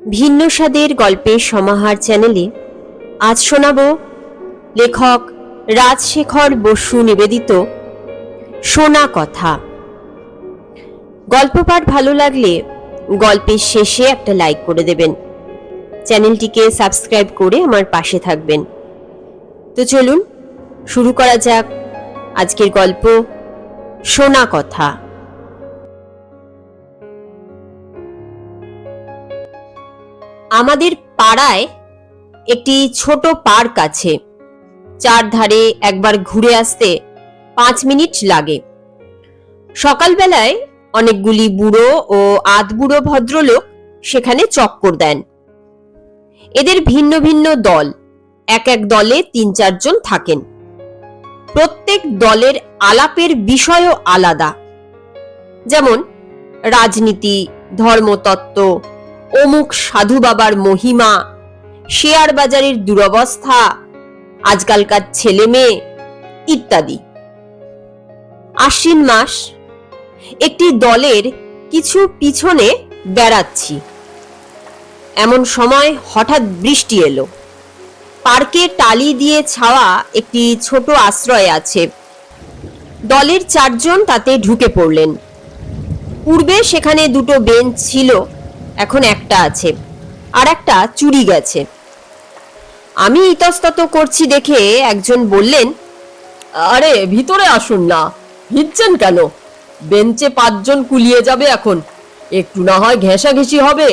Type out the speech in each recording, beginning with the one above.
ভিন্ন স্বাদের গল্পের সমাহার চ্যানেলে আজ শোনাব লেখক রাজশেখর বসু নিবেদিত শোনা কথা। গল্প পাঠ ভালো লাগলে গল্পের শেষে একটা লাইক করে দেবেন, চ্যানেলটিকে সাবস্ক্রাইব করে আমার পাশে থাকবেন। তো চলুন শুরু করা যাক আজকের গল্প শোনা কথা। আমাদের পাড়ায় একটি ছোট পার্ক আছে। চারধারে একবার ঘুরে আসতে 5 মিনিট লাগে। সকালবেলায় অনেকগুলি বুড়ো ও আধবুড়ো ভদ্রলোক সেখানে চক্কর দেন। এদের ভিন্ন ভিন্ন দল, এক এক দলে 3-4 জন থাকেন। প্রত্যেক দলের আলাপের বিষয়ও আলাদা, যেমন রাজনীতি, ধর্মতত্ত্ব, অমুক সাধু বাবার মহিমা, শেয়ার বাজারের দুরবস্থা, আজকালকার ছেলে মেয়ে ইত্যাদি। আশ্বিন মাস, একটি দলের কিছু পিছনে বেড়াচ্ছি। এমন সময় হঠাৎ বৃষ্টি এলো। পার্কে টালি দিয়ে ছাওয়া একটি ছোট আশ্রয় আছে। দলের 4 জন তাতে ঢুকে পড়লেন। পূর্বে সেখানে 2টো বেঞ্চ ছিল, এখন একটা আছে, আর একটা চুরি গেছে। আমি ইতস্তত করছি দেখে একজন বললেন, আরে ভিতরে আসুন না, ভিজছেন কেন? বেঞ্চে 5 জন কুলিয়ে যাবে এখন, একটু না হয় ঘেঁষাঘেঁষি হবে।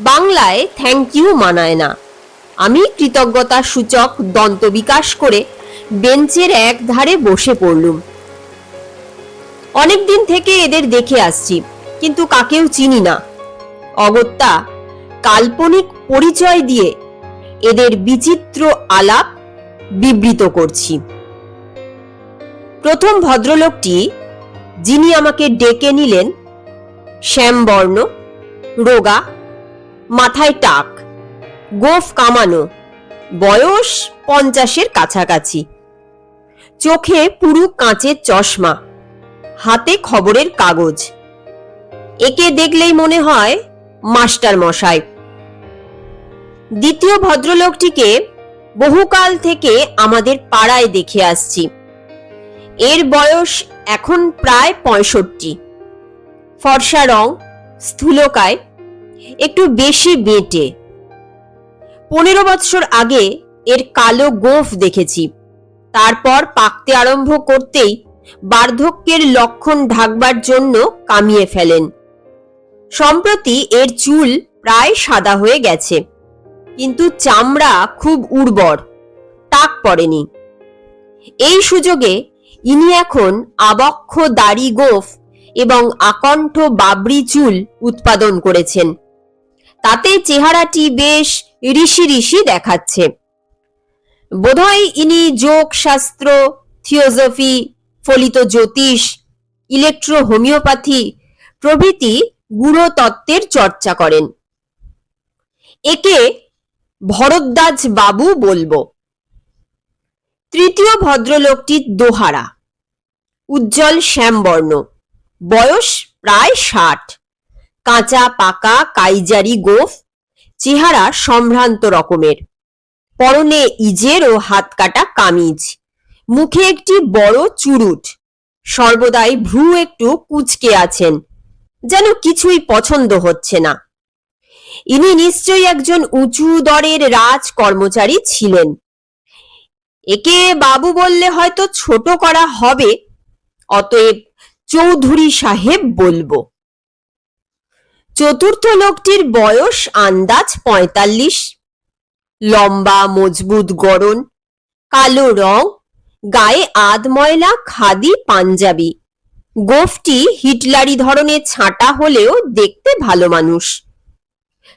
বাংলায় থ্যাংক ইউ মানায় না। আমি কৃতজ্ঞতা সূচক দন্ত বিকাশ করে বেঞ্চের এক ধারে বসে পড়লুম। অনেকদিন থেকে এদের দেখে আসছি, কিন্তু কাকেও চিনি না। অগত্যা কাল্পনিক পরিচয় দিয়ে এদের বিচিত্র আলাপ বিবৃত করছি। প্রথম ভদ্রলোকটি, যিনি আমাকে ডেকে নিলেন, শ্যামবর্ণ, রোগা, মাথায় টাক, গোঁফ কামানো, বয়স 50-এর কাছাকাছি, চোখে পুরু কাঁচের চশমা, হাতে খবরের কাগজ। একে দেখলেই মনে হয় মাস্টার মশাই। দ্বিতীয় ভদ্রলোকটিকে বহুকাল থেকে আমাদের পাড়ায় দেখে আসছি। এর বয়স এখন প্রায় 65, ফর্সা রং, স্থূলকায়, একটু বেশি বেঁটে। 15 বৎসর আগে এর কালো গোঁফ দেখেছি, তারপর পাকতে আরম্ভ করতেই বার্ধক্যের লক্ষণ ঢাকবার জন্য কামিয়ে ফেলেন। সম্প্রতি এর চুল প্রায় সাদা হয়ে গেছে, কিন্তু চামড়া খুব উর্বর, টাক পড়েনি। এই সুযোগে ইনি এখন আবক্ষ দাড়ি গোঁফ এবং আকণ্ঠ বাবরি চুল উৎপাদন করেছেন। তাতে চেহারাটি বেশ ঋষি ঋষি দেখাচ্ছে। বোধহয় ইনি যোগ শাস্ত্র, থিওজফি, ফলিত জ্যোতিষ, ইলেকট্রো হোমিওপ্যাথি প্রভৃতি গূঢ় তত্ত্বের চর্চা করেন। একে ভরদ্বাজ বাবু বলবো। তৃতীয় ভদ্রলোকটি দোহারা, উজ্জ্বল শ্যামবর্ণ, বয়স প্রায় 60, কাঁচা পাকা কাইজারি গোঁফ, চেহারা সম্ভ্রান্ত রকমের, পরনে ইজের ও হাত কাটা কামিজ, মুখে একটি বড় চুরুট, সর্বদাই ভ্রু একটু কুঁচকে আছেন, যেন কিছুই পছন্দ হচ্ছে না। ইনি নিশ্চয়ই একজন উঁচু দরের রাজ কর্মচারী ছিলেন। একে বাবু বললে হয়তো ছোট করা হবে, অতএব চৌধুরী সাহেব বলবো। চতুর্থ লোকটির বয়স আন্দাজ 45, লম্বা মজবুত গড়ন, কালো রং, গায়ে আধ ময়লা খাদি পাঞ্জাবি, গোঁফটি হিটলারি ধরনের ছাঁটা হলেও দেখতে ভালো মানুষ।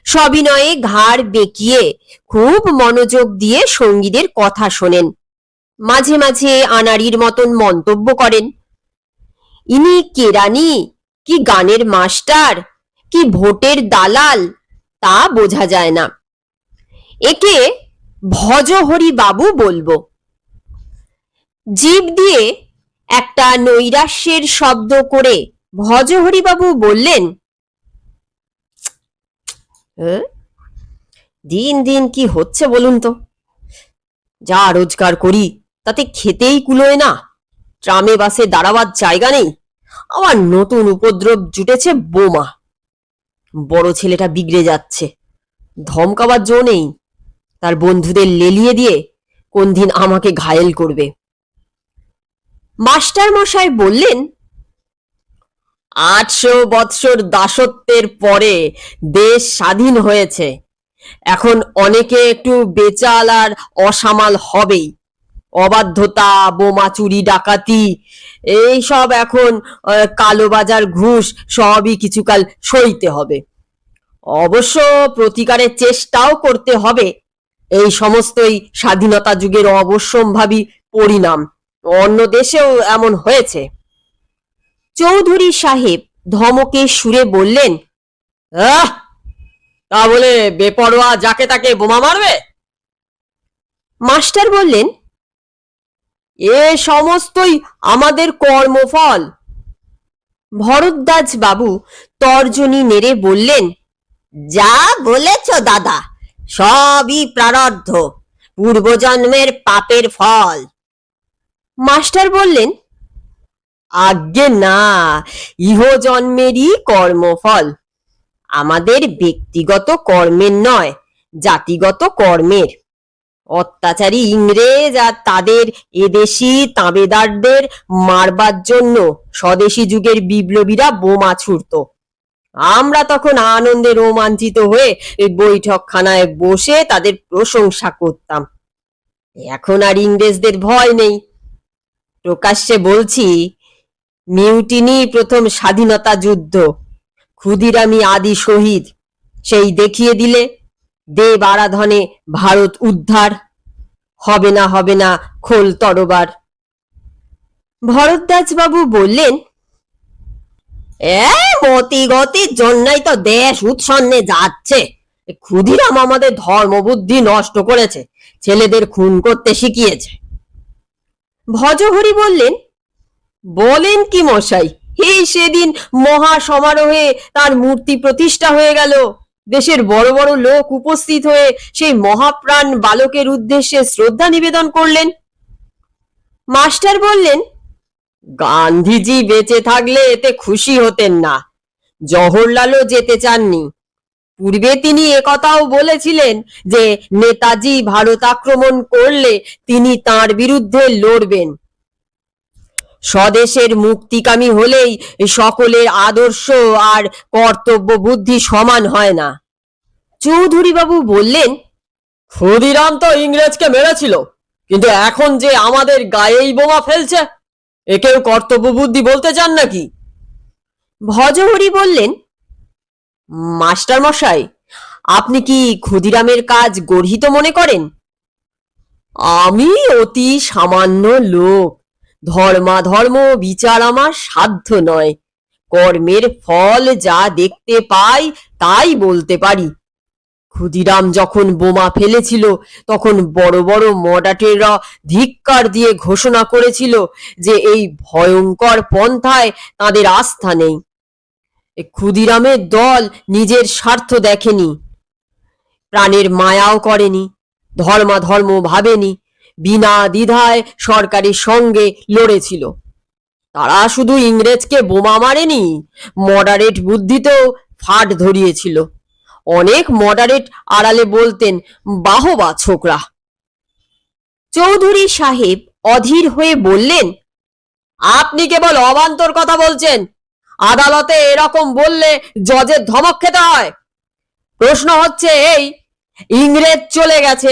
সবিনয়ে ঘাড় বেঁকিয়ে খুব মনোযোগ দিয়ে সঙ্গীদের কথা শোনেন, মাঝে মাঝে আনাড়ির মতন মন্তব্য করেন। ইনি কেরানি কি গানের মাস্টার কি ভোটের দালাল তা বোঝা যায় না। একে ভজহরি বাবু বলবো। জিভ দিয়ে একটা নৈরাশ্যের শব্দ করে ভজহরি বাবু বললেন, দিন দিন কি হচ্ছে বলুন তো? যা রোজগার করি তাতে খেতেই কুলোয় না, ট্রামে বাসে দাঁড়াবার জায়গা নেই, আবার নতুন উপদ্রব জুটেছে বোমা। বড় ছেলেটা বিগড়ে যাচ্ছে, ধমকাবার জো নেই, তার বন্ধুদের লেলিয়ে দিয়ে কোন দিন আমাকে ঘায়েল করবে। মাস্টার মশাই বললেন, 800 বৎসর দাসত্বের পরে দেশ স্বাধীন হয়েছে, এখন অনেকে একটু বেচাল আর অসামাল হবেই। অবাধ্যতা, বোমা চুরি ডাকাতি, এই সব এখন কালোবাজার, ঘুষ সবই কিছুকাল সইতে হবে। অবশ্য প্রতিকারের চেষ্টাও করতে হবে। এই সমস্তই স্বাধীনতা যুগের অবশ্যম্ভাবী পরিণাম, অন্য দেশেও এমন হয়েছে। চৌধুরী সাহেব ধমকে সুরে বললেন, তা বলে বেপরোয়া যাকে তাকে বোমা মারবে? মাস্টার বললেন, এ সমস্তই আমাদের কর্মফল। ভরদ্বাজ বাবু তর্জনী নেড়ে বললেন, যা বলেছ দাদা, সবই প্রারব্ধ, পূর্বজন্মের পাপের ফল। মাস্টার বললেন, আজ্ঞে না, ইহজন্মেরই কর্মফল, আমাদের ব্যক্তিগত কর্মের নয়, জাতিগত কর্মের। অত্যাচারী ইংরেজ আর তাদের এদেশি তাবেদারদের মারবার জন্য স্বদেশী যুগের বিপ্লবীরা বোমা ছুড়ত। আমরা তখন আনন্দে রোমাঞ্চিত হয়ে এই বৈঠকখানায় বসে তাদের প্রশংসা করতাম। এখন আর ইংরেজদের ভয় নেই। প্রকাশ্যে বলছি, মিউটিনি প্রথম স্বাধীনতা যুদ্ধ, ক্ষুদিরামি আদি শহীদ, সেই দেখিয়ে দিলে দেব আরাধনে ভারত উদ্ধার, হবে না হবে না খোল তরবার। ভরদ্বাজ বাবু বললেন, মতি গতির জন্যই তো দেশ উৎসন্নে যাচ্ছে। ক্ষুদিরাম আমাদের ধর্মবুদ্ধি নষ্ট করেছে, ছেলেদের খুন করতে শিখিয়েছে। ভজহরি বললেন, বলেন কি মশাই, এই সেদিন মহা সমারোহে তার মূর্তি প্রতিষ্ঠা হয়ে গেল, দেশের বড় বড় লোক উপস্থিত হয়ে সেই মহাপ্রাণ বালকের উদ্দেশ্যে শ্রদ্ধা নিবেদন করলেন। মাস্টার বললেন, গান্ধীজি বেঁচে থাকলে এতে খুশি হতেন না, জওহরলালও যেতে চাননি। পূর্বে তিনি একথাও বলেছিলেন যে নেতাজি ভারত আক্রমণ করলে তিনি তার বিরুদ্ধে লড়বেন। স্বদেশের মুক্তিকামী হলেই সকলের আদর্শ আর কর্তব্য বুদ্ধি সমান হয় না। চৌধুরী বাবু বললেন, ক্ষুদিরাম তো ইংরেজকে মেরেছিল, কিন্তু এখন যে আমাদের গায়েই বোমা ফেলছে, একেও কর্তব্য বুদ্ধি বলতে চান নাকি? ভজহরি বললেন, মাস্টার মশাই, আপনি কি ক্ষুদিরামের কাজ গর্হিত মনে করেন? আমি অতি সামান্য লোক, ধর্মাধর্ম বিচার আমার সাধ্য নয়, কর্মের ফল যা দেখতে পাই তাই বলতে পারি। ক্ষুদিরাম যখন বোমা ফেলেছিল তখন বড় বড় মডার্টেরা ধিক্কার দিয়ে ঘোষণা করেছিল যে এই ভয়ঙ্কর পন্থায় তাদের আস্থা নেই। ক্ষুদিরামের দল নিজের স্বার্থ দেখেনি, প্রাণের মায়াও করেনি, ধর্মাধর্ম ভাবেনি, বিনা দ্বিধায় সরকারের সঙ্গে লড়েছিল। তারা শুধু ইংরেজকে বোমা মারেনি, মডারেট বুদ্ধিতেও ফাট ধরিয়েছিল। অনেক মডারেট আড়ালে বলতেন, বাহবা ছোকরা। চৌধুরী সাহেব অধীর হয়ে বললেন, আপনি কেবল অবান্তর কথা বলছেন। আদালতে এরকম বললে জজের ধমক খেতে হয়। প্রশ্ন হচ্ছে এই, ইংরেজ চলে গেছে,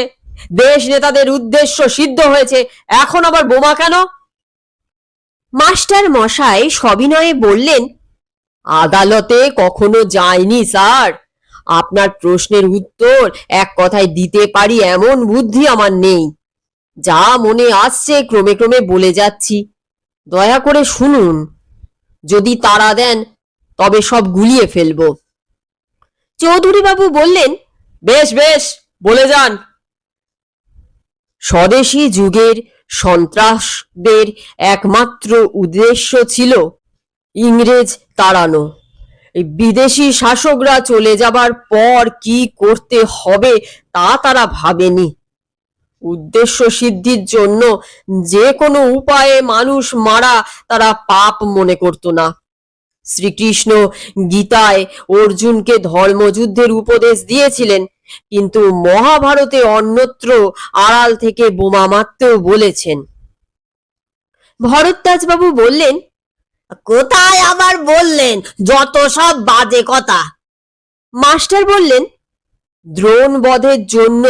দেশ নেতাদের উদ্দেশ্য সিদ্ধ হয়েছে, এখন আবার বোমা কেন? মাস্টার মশাই সবিনয়ে বললেন, আদালতে কখনো যায়নি স্যার, আপনার প্রশ্নের উত্তর এক কথায় দিতে পারি এমন বুদ্ধি আমার নেই। যা মনে আসছে ক্রমে ক্রমে বলে যাচ্ছি, দয়া করে শুনুন। যদি তাড়া দেন তবে সব গুলিয়ে ফেলব। চৌধুরী বাবু বললেন, বেশ বেশ, বলে যান। স্বদেশী যুগের সন্ত্রাসদের একমাত্র উদ্দেশ্য ছিল ইংরেজ তাড়ানো, এই বিদেশি শাসকরা চলে যাবার পর কি করতে হবে তা তারা ভাবেনি। উদ্দেশ্য সিদ্ধির জন্য যে কোনো উপায়ে মানুষ মারা তারা পাপ মনে করত না। শ্রীকৃষ্ণ গীতায় অর্জুনকে ধর্মযুদ্ধের উপদেশ দিয়েছিলেন, কিন্তু মহাভারতে অন্যত্র আড়াল থেকে বোমা মারতেও বলেছেন। ভরদ্বাজবাবু বললেন, কোথায় আবার বললেন যত সব বাজে কথা। মাস্টার বললেন, দ্রোণ বধের জন্য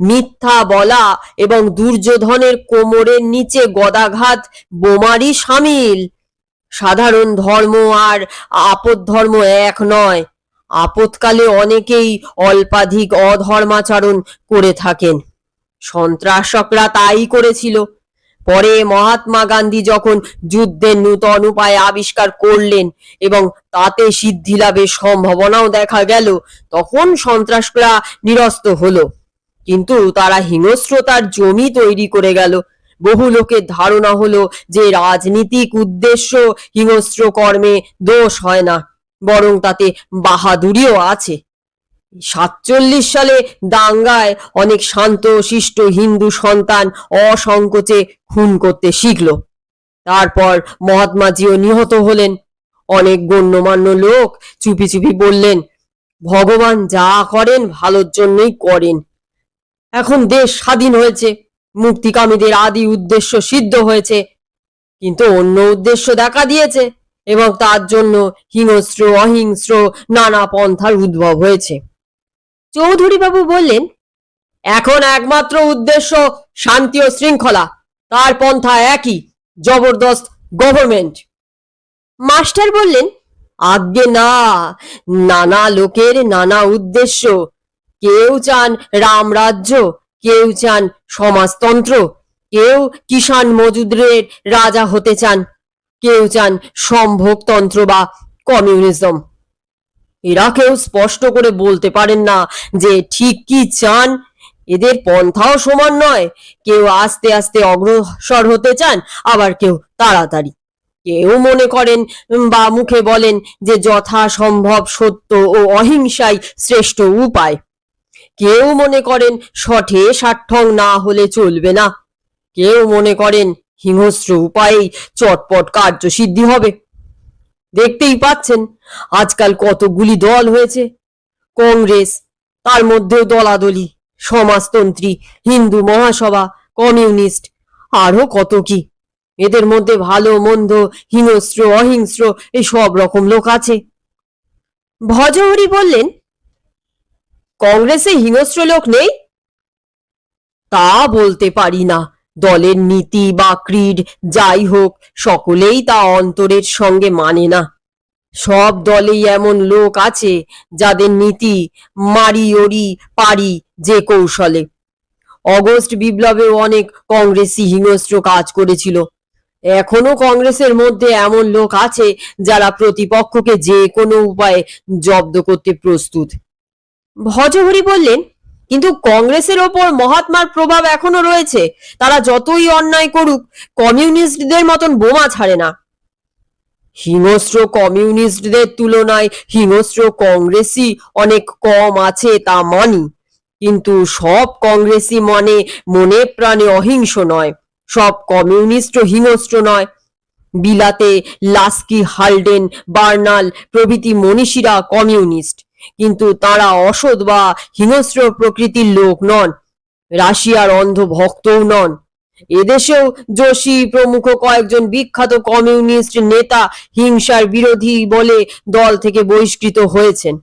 মিথ্যা বলা এবং দুর্যোধনের কোমরের নিচে গদাঘাত বোমারই সামিল। সাধারণ ধর্ম আর আপদ ধর্ম এক নয়। আপদকালে অনেকেই অল্পাধিক অধর্মাচরণ করে থাকেন। সন্ত্রাসকরা তাই করেছিল। পরে মহাত্মা গান্ধী যখন যুদ্ধের নূতন উপায় আবিষ্কার করলেন এবং তাতে সিদ্ধি লাভের সম্ভাবনাও দেখা গেল, তখন সন্ত্রাসকরা নিরস্ত হলো। কিন্তু তারা হিংস্রতার জমি তৈরি করে গেল। বহু লোকের ধারণা হলো যে রাজনীতিক উদ্দেশ্য হিংস্র কর্মে দোষ হয় না, বরং তাতে বাহাদুরিও আছে। 47 সালে দাঙ্গায় অনেক শান্ত শিষ্ট হিন্দু সন্তান অসংকোচে খুন করতে শিখল। তারপর মহাত্মাজিও নিহত হলেন। অনেক গণ্যমান্য লোক চুপি চুপি বললেন, ভগবান যা করেন ভালোর জন্যই করেন। এখন দেশ স্বাধীন হয়েছে, মুক্তিকামীদের আদি উদ্দেশ্য সিদ্ধ হয়েছে, কিন্তু অন্য উদ্দেশ্য দেখা দিয়েছে এবং তার জন্য হিংস্র অহিংস্র নানা পন্থার উদ্ভব হয়েছে। চৌধুরীবাবু বললেন, এখন একমাত্র উদ্দেশ্য শান্তি ও শৃঙ্খলা, তার পন্থা একই, জবরদস্ত গভর্নমেন্ট। মাস্টার বললেন, আজ্ঞে না, নানা লোকের নানা উদ্দেশ্য। কেউ চান রামরাজ্য, কেউ চান সমাজতন্ত্র, কেউ কিষাণ মজুদরের রাজা হতে চান, কেউ চান সম্ভোগতন্ত্র বা কমিউনিজম। এরা কেউ স্পষ্ট করে বলতে পারেন না যে ঠিক কি চান। এদের পন্থাও সমান নয়। কেউ আস্তে আস্তে অগ্রসর হতে চান, আবার কেউ তাড়াতাড়ি। কেউ মনে করেন বা মুখে বলেন যে যথাসম্ভব সত্য ও অহিংসাই শ্রেষ্ঠ উপায়। কেউ মনে করেন শঠে সাঠ্যং না হলে চলবে না। কেউ মনে করেন হিংস্র উপায়েই চটপট কার্যসিদ্ধি হবে। দেখতেই পাচ্ছেন আজকাল কতগুলি দল হয়েছে। কংগ্রেস, তার মধ্যেও দলাদলি, সমাজতন্ত্রী, হিন্দু মহাসভা, কমিউনিস্ট, আরো কত কি। এদের মধ্যে ভালো মন্দ, হিংস্র অহিংস্র এই সব রকম লোক আছে। ভজহরি বললেন, কংগ্রেসে হিংস্র লোক নেই তা বলতে পারি না। দলের নীতি বা ক্রিড যাই হোক, সকলেই তা অন্তরের সঙ্গে মানে না। সব দলেই এমন লোক আছে যাদের নীতি মারি ওরি পারি যে কৌশলে। অগস্ট বিপ্লবেও অনেক কংগ্রেসি হিংস্র কাজ করেছিল। এখনো কংগ্রেসের মধ্যে এমন লোক আছে যারা প্রতিপক্ষকে যে কোনো উপায়ে জব্দ করতে প্রস্তুত। ভজহরি বললেন, কিন্তু কংগ্রেসের ওপর মহাত্মার প্রভাব এখনো রয়েছে। তারা যতই অন্যায় করুক কমিউনিস্টদের মতন বোমা ছাড়ে না। হিংস্র কমিউনিস্টদের তুলনায় হিংস্র কংগ্রেসই অনেক কম আছে তা মানি, কিন্তু সব কংগ্রেসই মনে প্রাণে অহিংস নয়, সব কমিউনিস্টও হিংস্র নয়। বিলাতে লাস্কি, হালডেন, বার্নাল প্রভৃতি মনীষীরা কমিউনিস্ট, কিন্তু তারা অসৎ বা হিংস্র প্রকৃতির লোক নন। রাশিয়ার অন্ধ ভক্তও নন। এদেশেও যোশী প্রমুখ কয়েকজন বিখ্যাত কমিউনিস্ট নেতা হিংসার বিরোধী বলে দল থেকে বহিষ্কৃত হয়েছেন।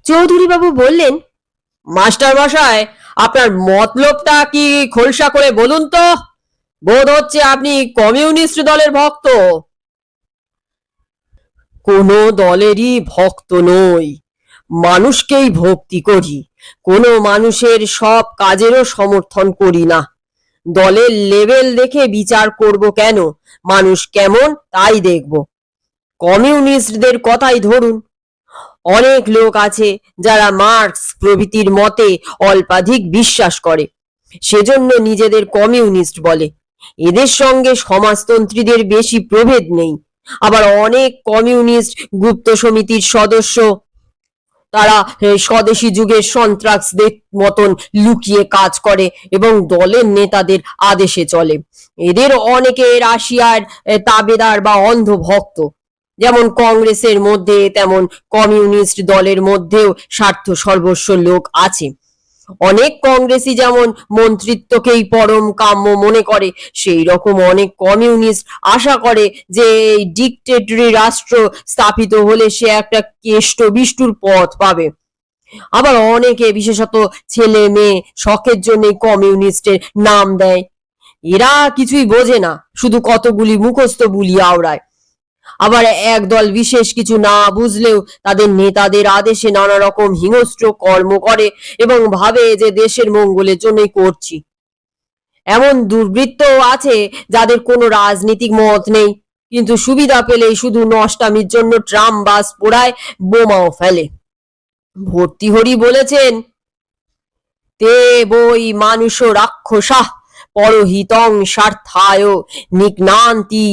চৌধুরীবাবু বললেন, মাস্টার মশাই, আপনার মতলবটা কি খোলসা করে বলুন তো। বোধ হচ্ছে আপনি কমিউনিস্ট দলের ভক্ত। কোনো দলেরই ভক্ত নই, মানুষকেই ভক্তি করি। কোনো মানুষের সব কাজেরও সমর্থন করি না। দলের লেভেল দেখে বিচার করব কেন? মানুষ কেমন তাই দেখব। কমিউনিস্টদের কথাই ধরুন। অনেক লোক আছে যারা মার্কস প্রভৃতির মতে অল্পাধিক বিশ্বাস করে, সেজন্য নিজেদের কমিউনিস্ট বলে। এদের সঙ্গে সমাজতন্ত্রীদের বেশি প্রভেদ নেই। আবার অনেক কমিউনিস্ট গুপ্ত সমিতির সদস্য, তারা স্বদেশী যুগের সন্ত্রাসদের মতন লুকিয়ে কাজ করে এবং দলের নেতাদের আদেশে চলে। এদের অনেকে রাশিয়ার তাবেদার বা অন্ধ ভক্ত। যেমন কংগ্রেসের মধ্যে তেমন কমিউনিস্ট দলের মধ্যেও স্বার্থ সর্বস্ব লোক আছে। অনেক কংগ্রেসই যেমন মন্ত্রিত্বকেই পরম কাম্য মনে করে, সেই রকম অনেক কমিউনিস্ট আশা করে যে এই ডিক্টেটরি রাষ্ট্র স্থাপিত হলে সে একটা কেষ্ট বিষ্টুর পথ পাবে। আবার অনেকে, বিশেষত ছেলে মেয়ে, শখের জন্য কমিউনিস্টের নাম দেয়। এরা কিছুই বোঝে না, শুধু কতগুলি মুখস্থ বুলি আওড়ায়। আবার একদল বিশেষ কিছু না বুঝলেও তাদের নেতাদের আদেশে নানা রকম হিংস্র কর্ম করে এবং ভাবে যে দেশের মঙ্গলের জন্যই করছি। এমন দুর্বৃত্তও আছে যাদের কোনো রাজনীতিক মত নেই, কিন্তু সুবিধা পেলেই শুধু নষ্টামির জন্য ট্রাম বাস পোড়ায়, বোমাও ফেলে। ভর্তৃহরি বলেছেন, তে বই মানুষ রাক্ষসা পরহিতং স্বার্থায় নিঘ্নান্তি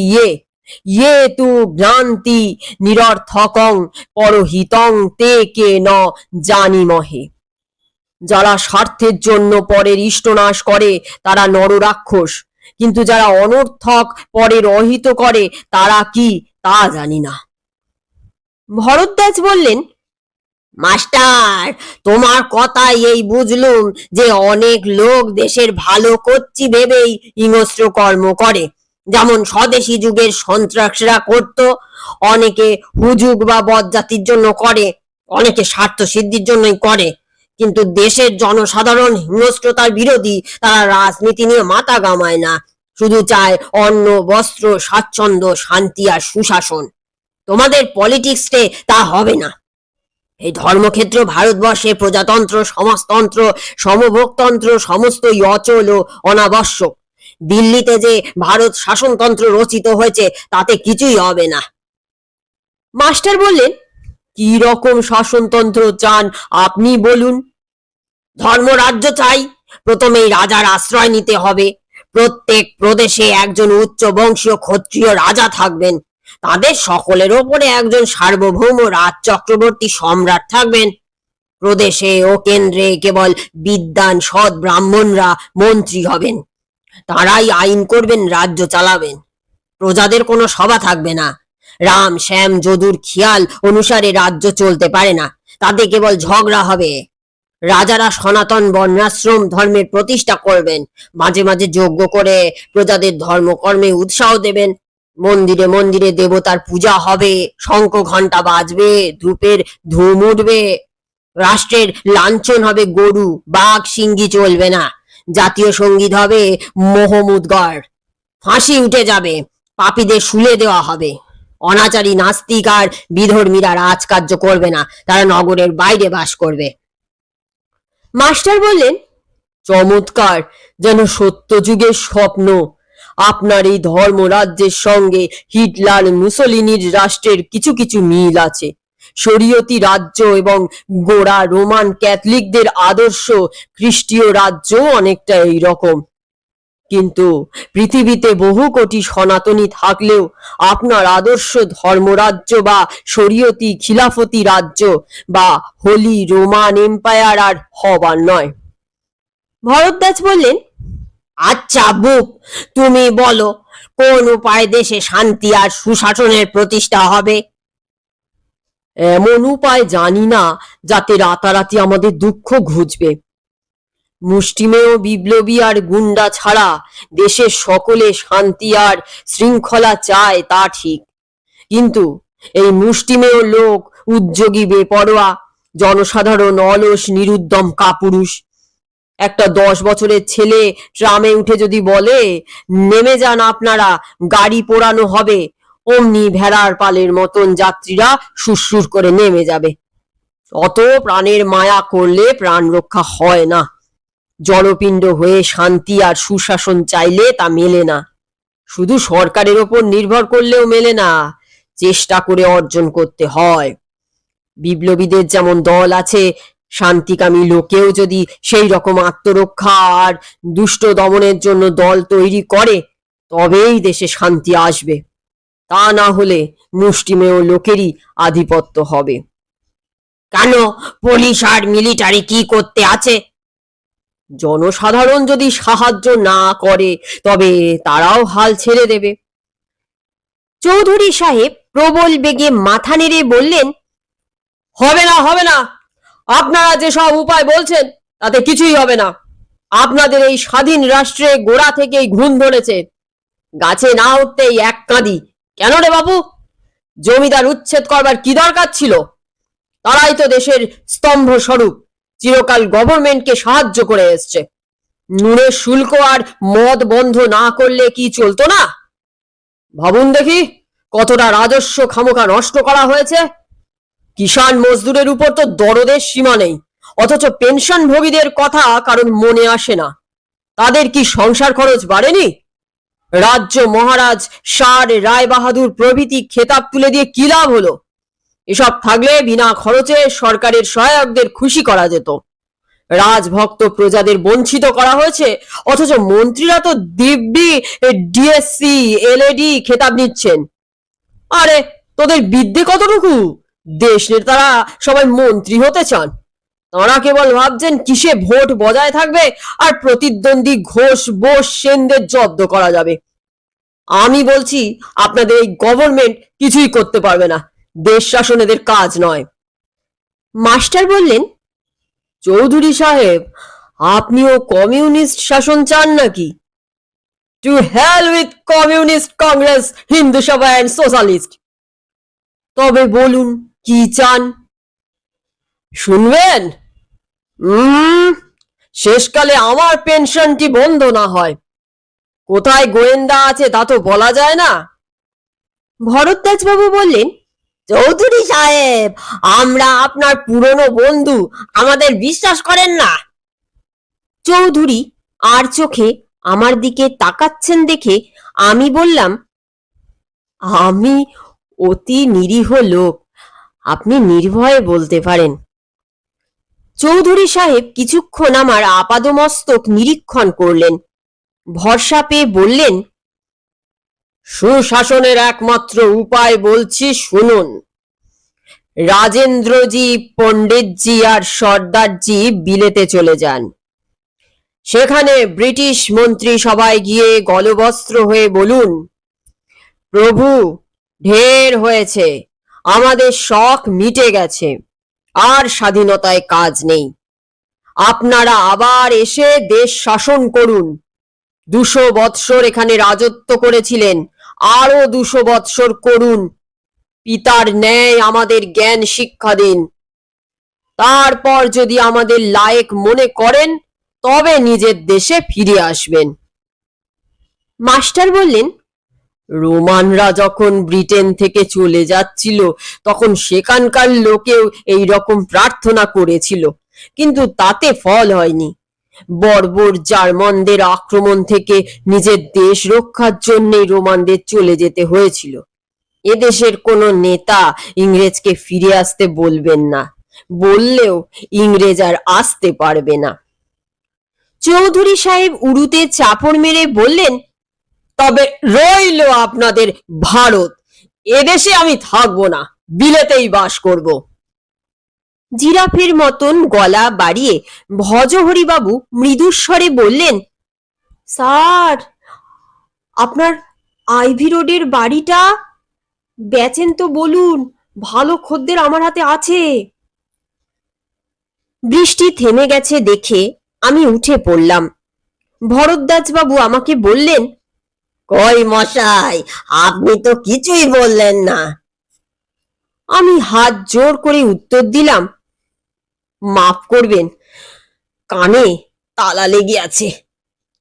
ইয়ে তু ভ্রান্তি নিরর্থকং পরহিতং তে কে ন জানিমহে। যারা স্বার্থের জন্য পরের ইষ্টনাশ করে তারা নররাক্ষস, কিন্তু যারা অনর্থক পরের অহিত করে তারা কি তা জানি না। ভরদ্বাজ বললেন, মাস্টার, তোমার কথাই এই বুঝলুম যে অনেক লোক দেশের ভালো করছি ভেবেই হিংস্র কর্ম করে, যেমন স্বদেশী যুগের সন্ত্রাসরা করত। অনেকে হুজুগ বা বদজাতির জন্য করে, অনেকে স্বার্থ সিদ্ধির জন্যই করে, কিন্তু দেশের জনসাধারণ হিংস্রতার বিরোধী। তারা রাজনীতি নিয়ে মাথা গামায় না, শুধু চায় অন্ন, বস্ত্র, স্বাচ্ছন্দ্য, শান্তি আর সুশাসন। তোমাদের পলিটিক্সে তা হবে না। এই ধর্মক্ষেত্র ভারতবর্ষে প্রজাতন্ত্র, সমাজতন্ত্র, সমভোগতন্ত্র সমস্তই অচল ও অনাবশ্যক। দিল্লিতে যে ভারত শাসনতন্ত্র রচিত হয়েছে তাতে কিছুই হবে না। মাস্টার বললেন, কি রকম শাসনতন্ত্র চান আপনি বলুন। ধর্মরাজ্য চাই। প্রথমেই রাজার আশ্রয় নিতে হবে। প্রত্যেক প্রদেশে একজন উচ্চ বংশীয় ক্ষত্রিয় রাজা থাকবেন। তাদের সকলের ওপরে একজন সার্বভৌম রাজ চক্রবর্তী সম্রাট থাকবেন। প্রদেশে ও কেন্দ্রে কেবল বিদ্বান সৎ ব্রাহ্মণরা মন্ত্রী হবেন। তারাই আইন করবেন, রাজ্য চালাবেন। প্রজাদের কোনো সভা থাকবে না। রাম, শ্যাম, যদুর খেয়াল অনুসারে রাজ্য চলতে পারে না, তাতে কেবল ঝগড়া হবে। রাজারা সনাতন বর্ণাশ্রম ধর্মের প্রতিষ্ঠা করবেন, মাঝে মাঝে যজ্ঞ করে প্রজাদের ধর্মকর্মে উৎসাহ দেবেন। মন্দিরে মন্দিরে দেবতার পূজা হবে, শঙ্খ ঘণ্টা বাজবে, ধূপের ধুম উঠবে। রাষ্ট্রের লাঞ্ছন হবে গরু, বাঘ, সিংহী চলবে না। জাতীয় সঙ্গীত হবে মোহাম্মদগড়। ফাঁসি উঠে যাবে, পাপীদের শুলে দেওয়া হবে। অনাচারী নাস্তিক আর বিধর্মীরা রাজকার্য করবে না, তারা নগরের বাইরে বাস করবে। মাস্টার বললেন, চমৎকার, যেন সত্যযুগের স্বপ্ন। আপনার এই ধর্মরাজ্যের সঙ্গে হিটলার মুসলিনির রাষ্ট্রের কিছু কিছু মিল আছে। শরীয়তি রাজ্য এবং গোড়া রোমান ক্যাথলিকদের আদর্শ খ্রিস্টীয় রাজ্য অনেকটা এইরকম। কিন্তু পৃথিবীতে বহু কোটি সনাতনী থাকলেও আপনার আদর্শ ধর্মরাজ্য বা শরীয়তি খিলাফতি রাজ্য বা হোলি রোমান এম্পায়ার আর হবার নয়। ভরদ্বাজ বললেন, আচ্ছা বুক, তুমি বলো কোন উপায় দেশে শান্তি আর সুশাসনের প্রতিষ্ঠা হবে? এমন উপায় জানি না যাতে রাতারাতি আমাদের দুঃখ ঘুচবে। মুষ্টিমেয় বিপ্লবী আর গুন্ডা ছাড়া দেশের সকলে শান্তি আর শৃঙ্খলা চায়, তা ঠিক। কিন্তু এই মুষ্টিমেয় লোক উদ্যোগী বেপরোয়া, জনসাধারণ অলস নিরুদ্যম কাপুরুষ। একটা 10 বছরের ছেলে ট্রামে উঠে যদি বলে, নেমে যান আপনারা, গাড়ি পোড়ানো হবে, অমনি ভেড়ার পালের মতন যাত্রীরা সুরসুর করে নেমে যাবে। অত প্রাণের মায়া করলে প্রাণ রক্ষা হয় না। জলপিণ্ড হয়ে শান্তি আর সুশাসন চাইলে তা মেলে না। শুধু সরকারের ওপর নির্ভর করলেও মেলে না, চেষ্টা করে অর্জন করতে হয়। বিপ্লবীদের যেমন দল আছে, শান্তিকামী লোকেও যদি সেই রকম আত্মরক্ষা আর দুষ্ট দমনের জন্য দল তৈরি করে, তবেই দেশে শান্তি আসবে। তা না হলে মুষ্টিমেয় লোকেরই আধিপত্য হবে। কেন, পুলিশ আর মিলিটারি কি করতে আছে? জনসাধারণ যদি সাহায্য না করে তবে তারাও হাল ছেড়ে দেবে। চৌধুরী সাহেব প্রবল বেগে মাথা নেড়ে বললেন, হবে না, হবে না, আপনারা যেসব উপায় বলছেন তাতে কিছুই হবে না। আপনাদের এই স্বাধীন রাষ্ট্রে গোড়া থেকেই ঘুণ ধরেছে। গাছে না উঠতেই এক কাঁদি। কেন রে বাবু? জমিদার উচ্ছেদ করবার কি দরকার ছিল? তারাই তো দেশের স্তম্ভ স্বরূপ চিরকাল গভর্নমেন্টকে সাহায্য করে এসছে। নুনের শুল্ক আর মদ বন্ধ না করলে কি চলতো না? ভাবুন দেখি, কতটা রাজস্ব খামোখা নষ্ট করা হয়েছে। কিষাণ মজদুরের উপর তো দরদের সীমা নেই, অথচ পেনশনভোগীদের কথা কারণ মনে আসে না। তাদের কি সংসার খরচ বাড়েনি? রাজ্য মহারাজ ষাঁড়, রায় বাহাদুর প্রভৃতি খেতাব তুলে দিয়ে কি লাভ হলো? এসব থাকলে বিনা খরচে সরকারের সহায়কদের খুশি করা যেত। রাজভক্ত প্রজাদের বঞ্চিত করা হয়েছে, অথচ মন্ত্রীরা তো দিব্যি ডিএসসি, এলএডি খেতাব নিচ্ছেন। আরে তোদের বিদ্যে কতটুকু? দেশ নেতারা সবাই মন্ত্রী হতে চান। তাঁরা কেবল ভাবছেন কিসে ভোট বজায় থাকবে আর প্রতিদ্বন্দ্বী ঘোষ, বোস, সেনদের জব্দ করা যাবে। আমি বলছি, আপনাদের এই গভর্নমেন্ট কিছুই করতে পারবে না। দেশ শাসন এদের কাজ নয়। মাস্টার বললেন, চৌধুরী সাহেব, আপনিও কমিউনিস্ট শাসন চান নাকি? To hell with communist, Congress, Hindu Sabha and socialist. তবে বলুন কি চান? শুনবেন? শেষকালে আমার পেনশনটি বন্ধ না হয়। কোথায় গোয়েন্দা আছে তা তো বলা যায় না। ভরদ্বাজ বাবু বললেন, চৌধুরী সাহেব, আমরা আপনার পুরনো বন্ধু, আমাদের বিশ্বাস করেন না? চৌধুরী আর চোখে আমার দিকে তাকাচ্ছেন দেখে আমি বললাম, আমি অতি নিরীহ লোক, আপনি নির্ভয়ে বলতে পারেন। চৌধুরী সাহেব কিছুক্ষণ আমার আপাদমস্তক নিরীক্ষণ করলেন, ভরসা পেয়ে বললেন, সুশাসনের একমাত্র উপায় বলছি, শুনুন। রাজেন্দ্রজি, পণ্ডিতজি আর সর্দারজি বিলেতে চলে যান। সেখানে ব্রিটিশ মন্ত্রী সভায় গিয়ে গলবস্ত্র হয়ে বলুন, প্রভু, ঢের হয়েছে, আমাদের শখ মিটে গেছে, আর স্বাধীনতায় কাজ নেই। আপনারা আবার এসে দেশ শাসন করুন। 200 বৎসর এখানে রাজত্ব করেছিলেন, আরো 200 বৎসর করুন। পিতার ন্যায় আমাদের জ্ঞান শিক্ষা দিন। তারপর যদি আমাদের লায়েক মনে করেন তবে নিজের দেশে ফিরে আসবেন। মাস্টার বললেন, রোমানরা যখন ব্রিটেন থেকে চলে যাচ্ছিল তখন সেখানকার লোকেও এই রকম প্রার্থনা করেছিল, কিন্তু তাতে ফল হয়নি। বর্বর জার্মানদের আক্রমণ থেকে নিজের দেশ রক্ষার জন্যই রোমানদের চলে যেতে হয়েছিল। এদেশের কোনো নেতা ইংরেজকে ফিরে আসতে বলবেন না, বললেও ইংরেজ আর আসতে পারবে না। চৌধুরী সাহেব উড়ুতে চাপড় মেরে বললেন, তবে রইল আপনাদের ভারত। এদেশে আমি থাকবো না, বিলেতেই বাস করব। জিরাফের মতন গলা বাড়িয়ে ভজহরিবাবু মৃদুস্বরে বললেন, স্যার, আপনার আইভি রোডের বাড়িটা বেচেন তো বলুন, ভালো খদ্দের আমার হাতে আছে। বৃষ্টি থেমে গেছে দেখে আমি উঠে পড়লাম। ভরদ্বাজবাবু আমাকে বললেন, কই মশাই, আপনি তো কিছুই বললেন না। আমি হাত জোর করে উত্তর দিলাম, মাফ করবেন, কানে তালা লেগে আছে,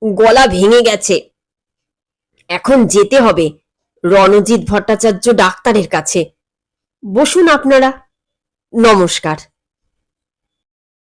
গলা ভেঙে গেছে। এখন যেতে হবে রণজিৎ ভট্টাচার্য ডাক্তারের কাছে। বসুন আপনারা। নমস্কার।